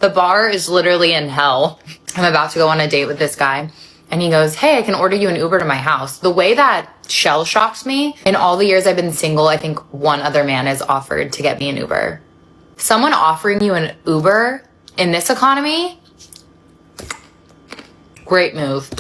The bar is literally in hell. I'm about to go on a date with this guy. And he goes, hey, I can order you an Uber to my house. The way that shell shocks me, in all the years I've been single, I think one other man has offered to get me an Uber. Someone offering you an Uber in this economy, great move.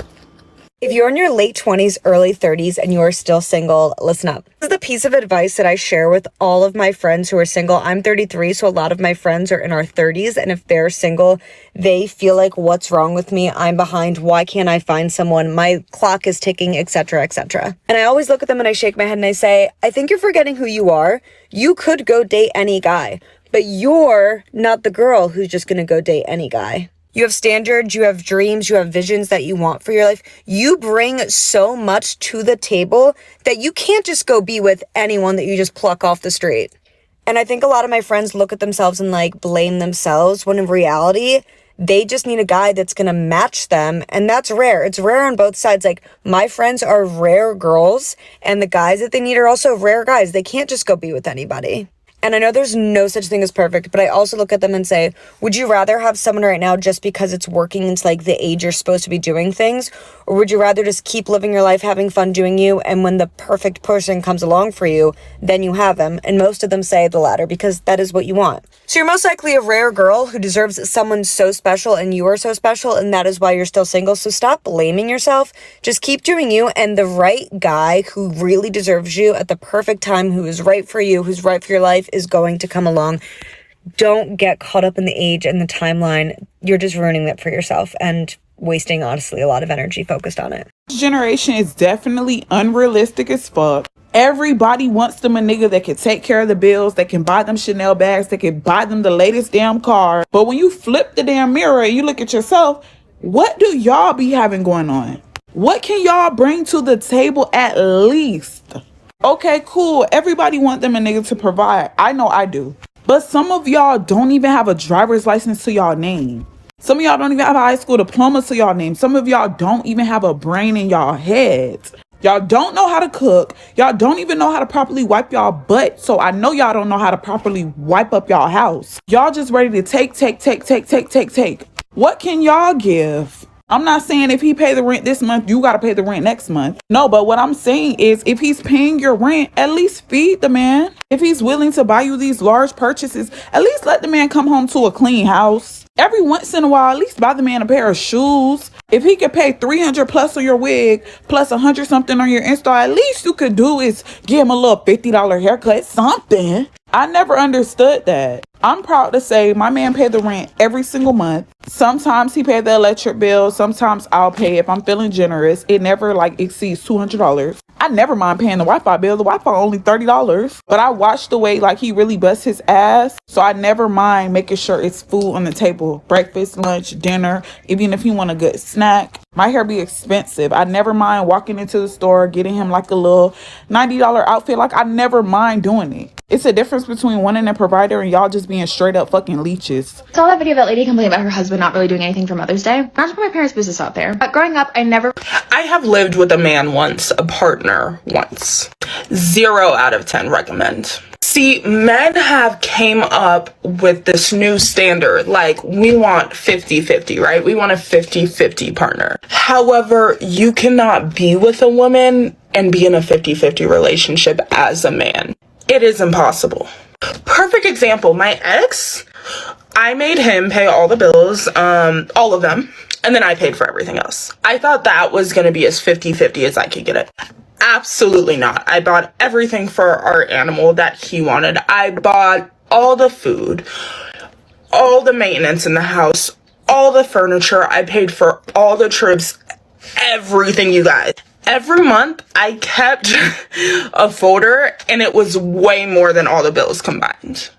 If you're in your late 20s, early 30s, and you're still single, listen up. This is the piece of advice that I share with all of my friends who are single. I'm 33, so a lot of my friends are in our 30s, and if they're single, they feel like, what's wrong with me? I'm behind. Why can't I find someone? My clock is ticking, etc., etc. And I always look at them and I shake my head and I say, I think you're forgetting who you are. You could go date any guy, but you're not the girl who's just gonna go date any guy. You have standards, you have dreams, you have visions that you want for your life. You bring so much to the table that you can't just go be with anyone that you just pluck off the street. And I think a lot of my friends look at themselves and like blame themselves when in reality, they just need a guy that's gonna match them. And that's rare. It's rare on both sides. Like my friends are rare girls and the guys that they need are also rare guys. They can't just go be with anybody. And I know there's no such thing as perfect, but I also look at them and say, would you rather have someone right now just because it's working into like the age you're supposed to be doing things? Or would you rather just keep living your life, having fun doing you, and when the perfect person comes along for you, then you have them? And most of them say the latter because that is what you want. So you're most likely a rare girl who deserves someone so special and you are so special, and that is why you're still single. So stop blaming yourself. Just keep doing you, and the right guy who really deserves you at the perfect time, who is right for you, who's right for your life, is going to come along. Don't get caught up in the age and the timeline. You're just ruining that for yourself and wasting, honestly, a lot of energy focused on it. This generation is definitely unrealistic as fuck. Everybody wants them a nigga that can take care of the bills, that can buy them Chanel bags, that can buy them the latest damn car. But when you flip the damn mirror and you look at yourself, what do y'all be having going on? What can y'all bring to the table at least? Okay, cool. Everybody want them a nigga to provide. I know I do. But some of y'all don't even have a driver's license to y'all name. Some of y'all don't even have a high school diploma to y'all name. Some of y'all don't even have a brain in y'all heads. Y'all don't know how to cook. Y'all don't even know how to properly wipe y'all butt. So I know y'all don't know how to properly wipe up y'all house. Y'all just ready to take. What can y'all give? I'm not saying if he pay the rent this month, you got to pay the rent next month. No, but what I'm saying is if he's paying your rent, at least feed the man. If he's willing to buy you these large purchases, at least let the man come home to a clean house. Every once in a while, at least buy the man a pair of shoes. If he could pay $300 plus on your wig, plus $100 something on your install, at least you could do is give him a little $50 haircut, something. I never understood that. I'm proud to say my man paid the rent every single month. Sometimes he paid the electric bill. Sometimes I'll pay if I'm feeling generous. It never like exceeds $200. I never mind paying the Wi-Fi bill. The Wi-Fi only $30. But I watch the way like he really busts his ass. So I never mind making sure it's food on the table. Breakfast, lunch, dinner. Even if you want a good snack. My hair be expensive. I never mind walking into the store, getting him like a little $90 outfit. Like I never mind doing it. It's a difference between wanting a provider and y'all just being straight up fucking leeches. I saw that video of that lady complaining about her husband not really doing anything for Mother's Day. Not to put my parents' business out there, but growing up, I have lived with a man once, a partner once. 0 out of 10 recommend. See, men have came up with this new standard, like we want 50-50, right? We want a 50-50 partner. However, you cannot be with a woman and be in a 50-50 relationship as a man. It is impossible. Perfect example, my ex, I made him pay all the bills, all of them, and then I paid for everything else. I thought that was going to be as 50-50 as I could get it. Absolutely not. I bought everything for our animal that he wanted. I bought all the food, all the maintenance in the house, all the furniture. I paid for all the trips, everything, you guys. Every month I kept a folder and it was way more than all the bills combined.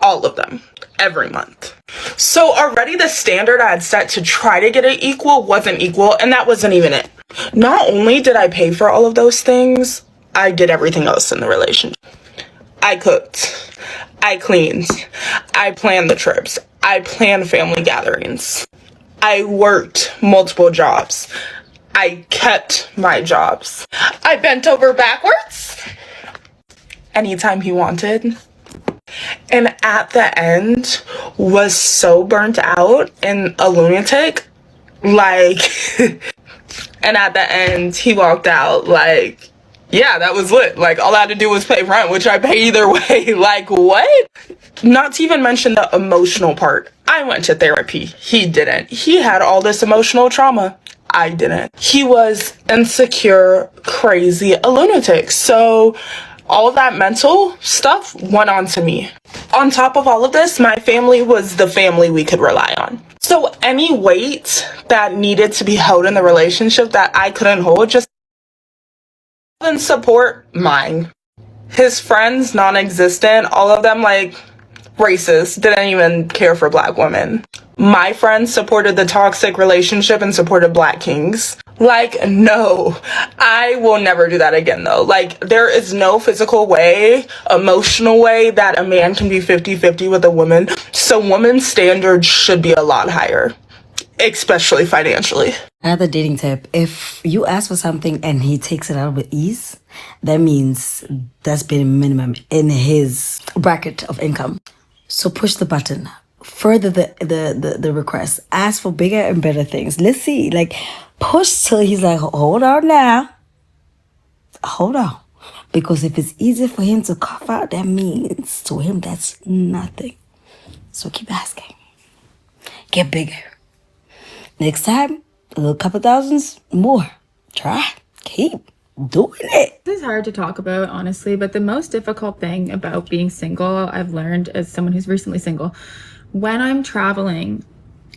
All of them. Every month. So already the standard I had set to try to get it equal wasn't equal, and that wasn't even it. Not only did I pay for all of those things, I did everything else in the relationship. I cooked. I cleaned. I planned the trips. I planned family gatherings. I worked multiple jobs. I kept my jobs. I bent over backwards anytime he wanted. and at the end was so burnt out and a lunatic. Like, and at the end, he walked out like, yeah, that was lit. Like, all I had to do was pay rent, which I pay either way. Like, what? Not to even mention the emotional part. I went to therapy. He didn't. He had all this emotional trauma. I didn't. He was insecure, crazy, a lunatic. So all that mental stuff went on to me. On top of all of this, my family was the family we could rely on. So any weight that needed to be held in the relationship that I couldn't hold just didn't support mine. His friends, non-existent, all of them like racist, didn't even care for black women. My friends supported the toxic relationship and supported black kings. Like, no, I will never do that again though. Like, there is no physical way, emotional way that a man can be 50-50 with a woman. So women's standards should be a lot higher, especially financially. Another dating tip, if you ask for something and he takes it out with ease, that means that's been minimum in his bracket of income. So push the button. Further the request. Ask for bigger and better things. Let's see. Like, push till he's like, hold on now. Hold on. Because if it's easy for him to cough out, that means to him that's nothing. So keep asking. Get bigger. Next time, a little couple thousands more. Try. Keep doing it. This is hard to talk about, honestly, but the most difficult thing about being single, I've learned as someone who's recently single, when I'm traveling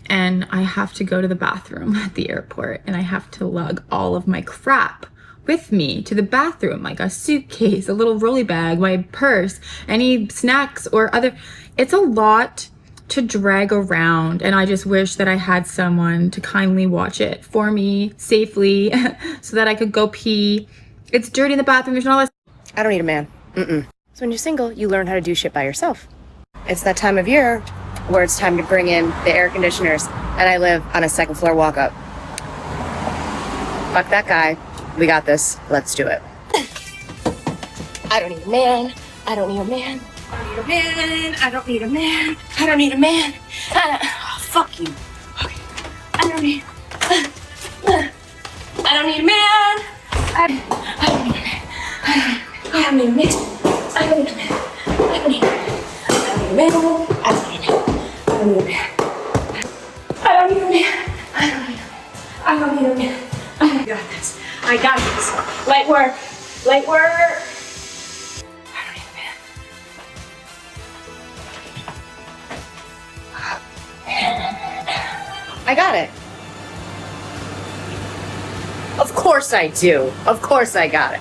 and I have to go to the bathroom at the airport and I have to lug all of my crap with me to the bathroom, like a suitcase, a little rolly bag, my purse, any snacks or other, it's a lot to drag around, and I just wish that I had someone to kindly watch it for me safely so that I could go pee. It's dirty in the bathroom, there's not all this. I don't need a man. So when you're single, you learn how to do shit by yourself. It's that time of year where it's time to bring in the air conditioners, and I live on a second floor walk up. Fuck that guy. We got this. Let's do it. I don't need a man. I don't need a man. I don't need a man. I don't need a man. Oh, fuck you. Okay. I don't need a man. I don't need a man. I don't need a man. I don't need a man. I don't need a man. I don't need a man. I don't need a man. I don't need a man. I don't need a man. I don't need a man. I don't need a man. I got this. I got this. Light work. Light work. I got it. Of course I do. Of course I got it.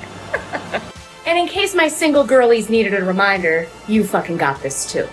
And in case my single girlies needed a reminder, you fucking got this too.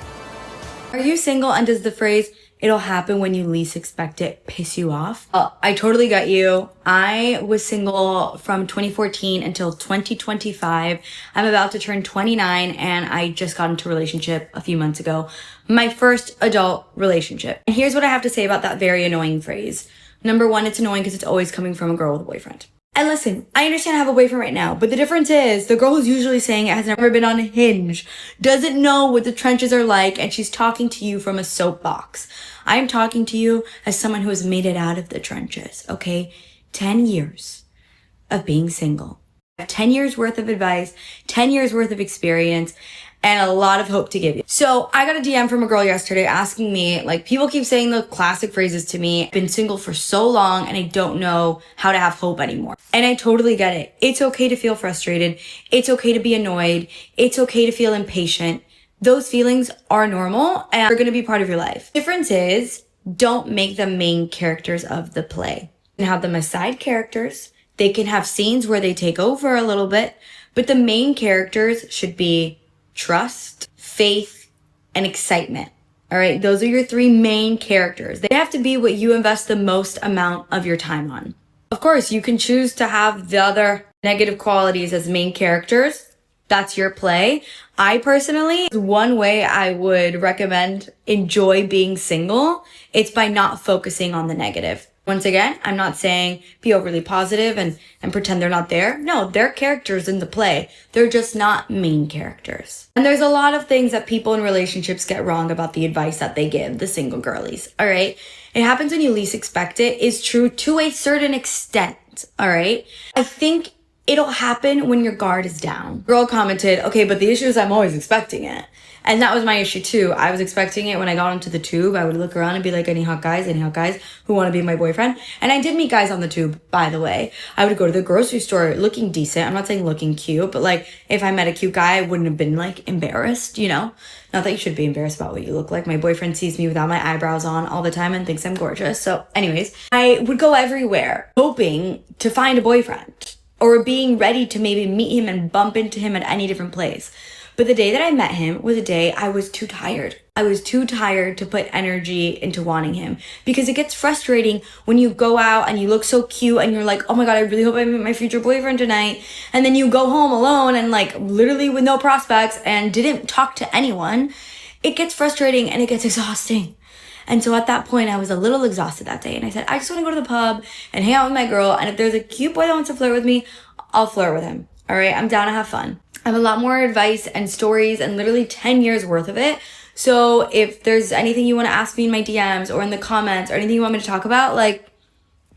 Are you single and does the phrase, it'll happen when you least expect it, piss you off? I totally got you. I was single from 2014 until 2025. I'm about to turn 29 and I just got into a relationship a few months ago. My first adult relationship. And here's what I have to say about that very annoying phrase. Number one, it's annoying because it's always coming from a girl with a boyfriend. And listen, I understand I have a boyfriend right now, but the difference is the girl who's usually saying it has never been on Hinge, doesn't know what the trenches are like, and she's talking to you from a soapbox. I'm talking to you as someone who has made it out of the trenches, okay? 10 years of being single. 10 years worth of advice, 10 years worth of experience, and a lot of hope to give you. So I got a DM from a girl yesterday asking me, like, people keep saying the classic phrases to me. I've been single for so long and I don't know how to have hope anymore. And I totally get it. It's okay to feel frustrated. It's okay to be annoyed. It's okay to feel impatient. Those feelings are normal and are going to be part of your life. Difference is, don't make them main characters of the play. You can have them as side characters. They can have scenes where they take over a little bit, but the main characters should be trust, faith, and excitement. All right. Those are your three main characters. They have to be what you invest the most amount of your time on. Of course, you can choose to have the other negative qualities as main characters. That's your play. I personally, one way I would recommend enjoy being single, it's by not focusing on the negative. Once again, I'm not saying be overly positive and pretend they're not there. No, they're characters in the play. They're just not main characters. And there's a lot of things that people in relationships get wrong about the advice that they give the single girlies, all right? It happens when you least expect it is true to a certain extent, all right? I think it'll happen when your guard is down. Girl commented, okay, but the issue is I'm always expecting it. And that was my issue too. I was expecting it when I got into the tube. I would look around and be like, any hot guys who want to be my boyfriend? And I did meet guys on the tube, by the way. I would go to the grocery store looking decent. I'm not saying looking cute, but like if I met a cute guy, I wouldn't have been like embarrassed, you know? Not that you should be embarrassed about what you look like. My boyfriend sees me without my eyebrows on all the time and thinks I'm gorgeous. So anyways, I would go everywhere hoping to find a boyfriend or being ready to maybe meet him and bump into him at any different place. But the day that I met him was a day I was too tired. I was too tired to put energy into wanting him because it gets frustrating when you go out and you look so cute and you're like, oh my God, I really hope I meet my future boyfriend tonight. And then you go home alone and like literally with no prospects and didn't talk to anyone. It gets frustrating and it gets exhausting. And so at that point, I was a little exhausted that day. And I said, I just want to go to the pub and hang out with my girl. And if there's a cute boy that wants to flirt with me, I'll flirt with him. All right, I'm down to have fun. I have a lot more advice and stories and literally 10 years worth of it. So if there's anything you want to ask me in my DMs or in the comments or anything you want me to talk about, like,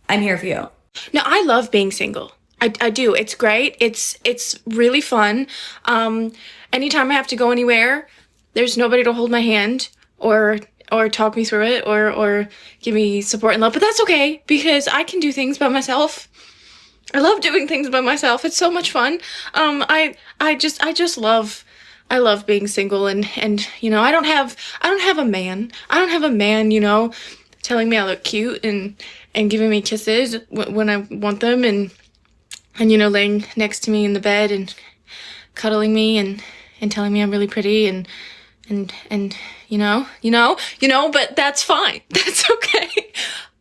I'm here for you. No, I love being single. I do. It's great. It's really fun. Anytime I have to go anywhere, there's nobody to hold my hand or talk me through it or give me support and love. But that's okay because I can do things by myself. I love doing things by myself. It's so much fun. I love being single and you know, I don't have a man. I don't have a man, you know, telling me I look cute and giving me kisses when I want them and you know, laying next to me in the bed and cuddling me and telling me I'm really pretty and you know, but that's fine. That's okay.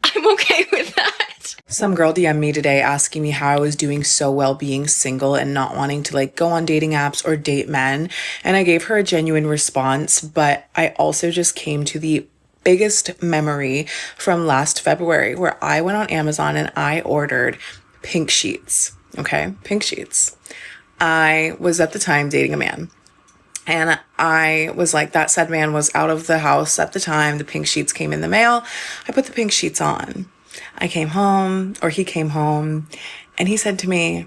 I'm okay with that. Some girl DM'd me today asking me how I was doing so well being single and not wanting to like go on dating apps or date men. And I gave her a genuine response, but I also just came to the biggest memory from last February where I went on Amazon and I ordered pink sheets. Okay, pink sheets. I was at the time dating a man. And I was like, that said man was out of the house at the time. The pink sheets came in the mail. I put the pink sheets on. I came home, or he came home, and he said to me,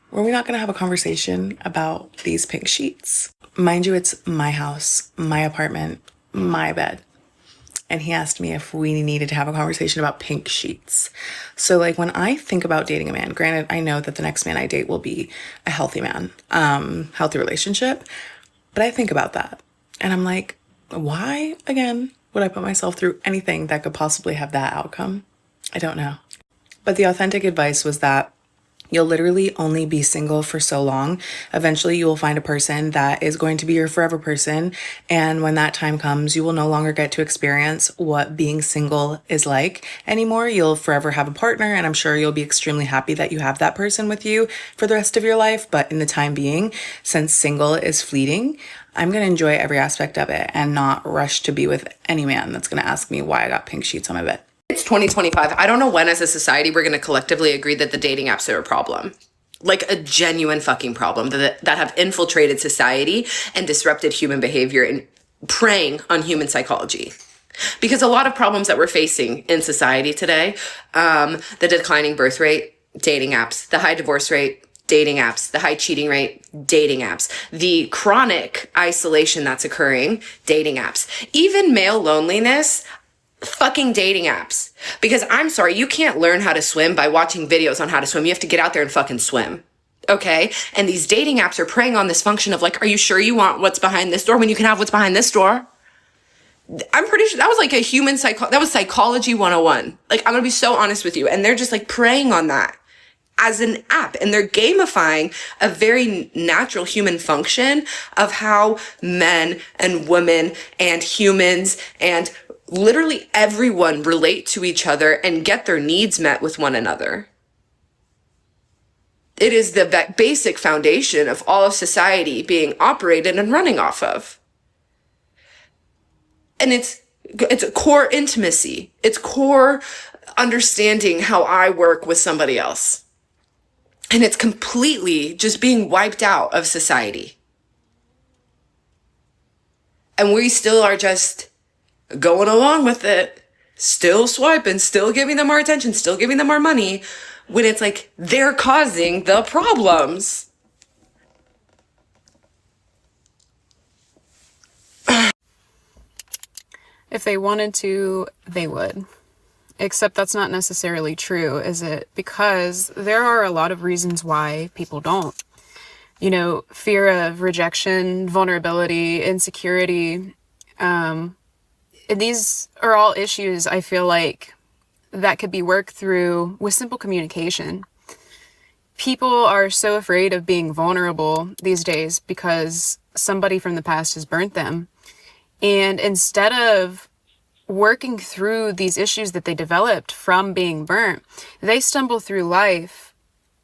were we not going to have a conversation about these pink sheets? Mind you, it's my house, my apartment, my bed. And he asked me if we needed to have a conversation about pink sheets. So like when I think about dating a man, granted, I know that the next man I date will be a healthy man, healthy relationship. But I think about that and I'm like, why, again, would I put myself through anything that could possibly have that outcome? I don't know. But the authentic advice was that you'll literally only be single for so long. Eventually, you will find a person that is going to be your forever person. And when that time comes, you will no longer get to experience what being single is like anymore. You'll forever have a partner, and I'm sure you'll be extremely happy that you have that person with you for the rest of your life. But in the time being, since single is fleeting, I'm going to enjoy every aspect of it and not rush to be with any man that's going to ask me why I got pink sheets on my bed. It's 2025. I don't know when as a society we're going to collectively agree that the dating apps are a problem. Like a genuine fucking problem that have infiltrated society and disrupted human behavior and preying on human psychology. Because a lot of problems that we're facing in society today, the declining birth rate, dating apps, the high divorce rate, dating apps, the high cheating rate, dating apps, the chronic isolation that's occurring, dating apps, even male loneliness, fucking dating apps. Because I'm sorry, you can't learn how to swim by watching videos on how to swim. You have to get out there and fucking swim. Okay? And these dating apps are preying on this function of like, are you sure you want what's behind this door when you can have what's behind this door? I'm pretty sure that was like a human that was psychology 101. Like, I'm gonna be so honest with you. And they're just like preying on that as an app. And they're gamifying a very natural human function of how men and women and humans and literally everyone relate to each other and get their needs met with one another. It is the basic foundation of all of society being operated and running off of. And it's a core intimacy. It's core understanding how I work with somebody else. And it's completely just being wiped out of society. And we still are just going along with it, still swiping, still giving them our attention, still giving them our money, when it's like they're causing the problems. If they wanted to, they would. Except that's not necessarily true, is it? Because there are a lot of reasons why people don't. You know, fear of rejection, vulnerability, insecurity. These are all issues I feel like that could be worked through with simple communication. People are so afraid of being vulnerable these days because somebody from the past has burnt them. And instead of working through these issues that they developed from being burnt, they stumble through life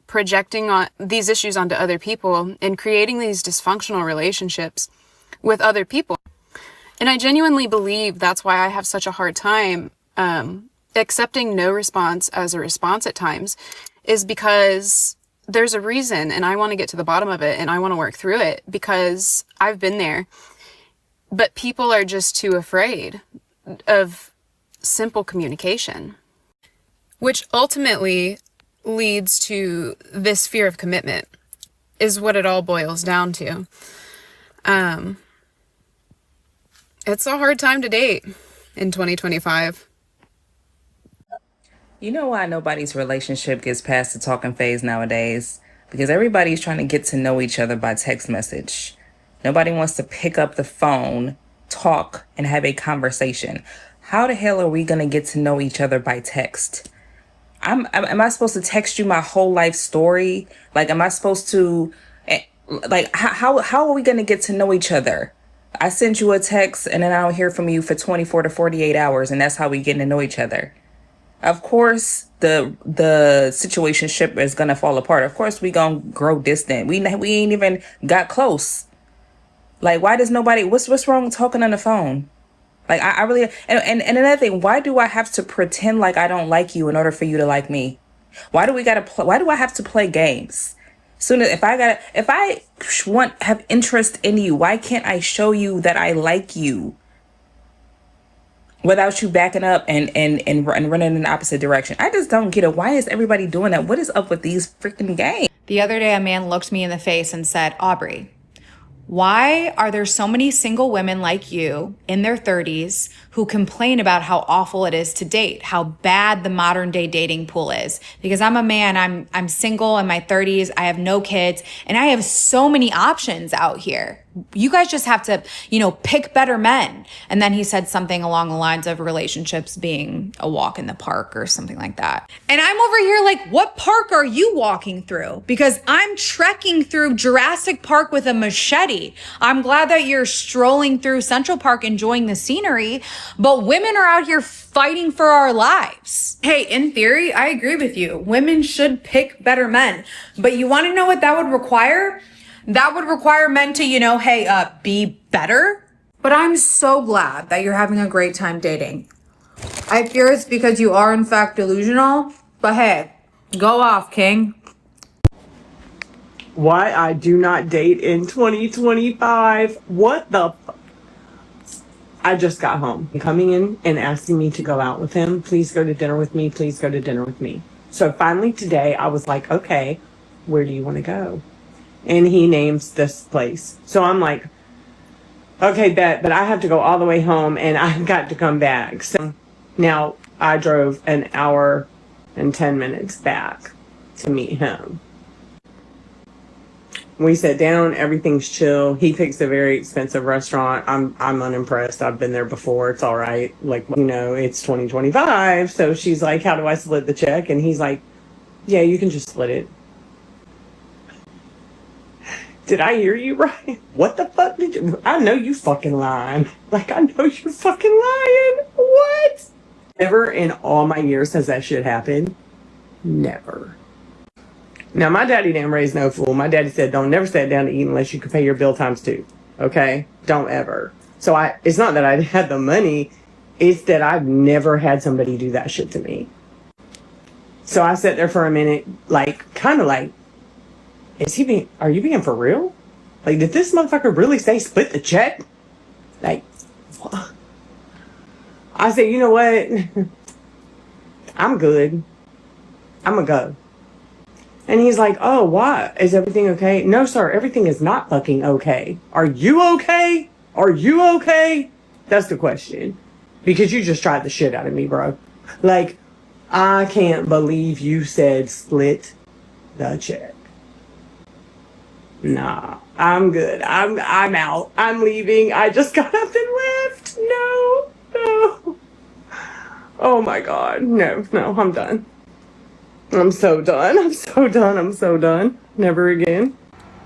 projecting on these issues onto other people and creating these dysfunctional relationships with other people. And I genuinely believe that's why I have such a hard time accepting no response as a response at times, is because there's a reason and I want to get to the bottom of it and I want to work through it because I've been there. But people are just too afraid of simple communication, which ultimately leads to this fear of commitment, is what it all boils down to. It's a hard time to date in 2025. You know why nobody's relationship gets past the talking phase nowadays? Because everybody's trying to get to know each other by text message. Nobody wants to pick up the phone, talk, and have a conversation. How the hell are we going to get to know each other by text? Am I supposed to text you my whole life story? Like, am I supposed to, like, how are we going to get to know each other? I send you a text and then I don't hear from you for 24 to 48 hours, and that's how we get to know each other. Of course, the situationship is going to fall apart. Of course, we going to grow distant. We ain't even got close. Like, why does nobody, what's wrong with talking on the phone? Like, I really, and another thing, why do I have to pretend like I don't like you in order for you to like me? Why do I have to play games? Soon as, if I have interest in you, why can't I show you that I like you without you backing up and running in the opposite direction? I just don't get it. Why is everybody doing that? What is up with these freaking games? The other day, a man looked me in the face and said, Aubrey, why are there so many single women like you in their 30s who complain about how awful it is to date, how bad the modern day dating pool is? Because I'm a man, I'm single in my 30s, I have no kids, and I have so many options out here. You guys just have to, pick better men. And then he said something along the lines of relationships being a walk in the park or something like that. And I'm over here like, what park are you walking through? Because I'm trekking through Jurassic Park with a machete. I'm glad that you're strolling through Central Park enjoying the scenery, but women are out here fighting for our lives. Hey, in theory, I agree with you. Women should pick better men. But you want to know what that would require? That would require men to, be better. But I'm so glad that you're having a great time dating. I fear it's because you are in fact delusional, but hey, go off, King. Why I do not date in 2025? What the I just got home. Coming in and asking me to go out with him. Please go to dinner with me. Please go to dinner with me. So finally today I was like, okay, where do you want to go? And he names this place. So I'm like, okay, bet, but I have to go all the way home and I've got to come back. So now I drove an hour and 10 minutes back to meet him. We sat down, everything's chill. He picks a very expensive restaurant. I'm unimpressed. I've been there before. It's all right. Like, it's 2025. So she's like, how do I split the check? And he's like, yeah, you can just split it. Did I hear you right? What the fuck did you? I know you fucking lying. Like, I know you're fucking lying. What? Never in all my years has that shit happened. Never. Now, my daddy didn't raise no fool. My daddy said, don't never sit down to eat unless you can pay your bill times 2. Okay? Don't ever. So it's not that I had the money. It's that I've never had somebody do that shit to me. So I sat there for a minute, like, kind of like, are you being for real? Like, did this motherfucker really say split the check? Like, I said, you know what? I'm good. I'm gonna go. And he's like, oh, why? Is everything okay? No, sir, everything is not fucking okay. Are you okay? Are you okay? That's the question. Because you just tried the shit out of me, bro. Like, I can't believe you said split the check. Nah, I'm good. I'm out. I'm leaving. I just got up and left. No. Oh my God. No, I'm done. I'm so done. I'm so done. Never again.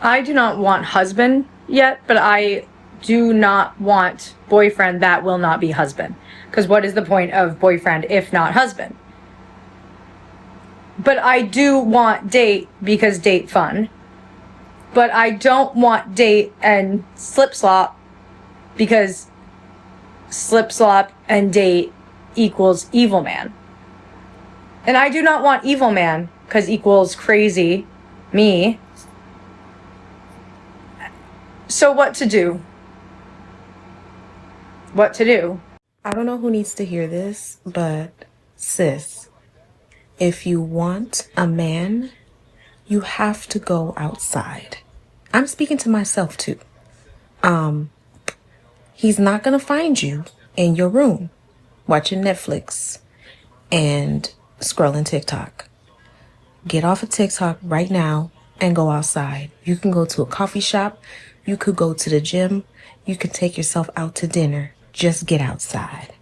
I do not want husband yet, but I do not want boyfriend that will not be husband. Because what is the point of boyfriend if not husband? But I do want date because date fun. But I don't want date and slip slop because slip slop and date equals evil man. And I do not want evil man because equals crazy me. So what to do? What to do? I don't know who needs to hear this, but sis, if you want a man, you have to go outside. I'm speaking to myself too. He's not gonna find you in your room watching Netflix and scrolling TikTok. Get off of TikTok right now and go outside. You can go to a coffee shop. You could go to the gym. You could take yourself out to dinner. Just get outside.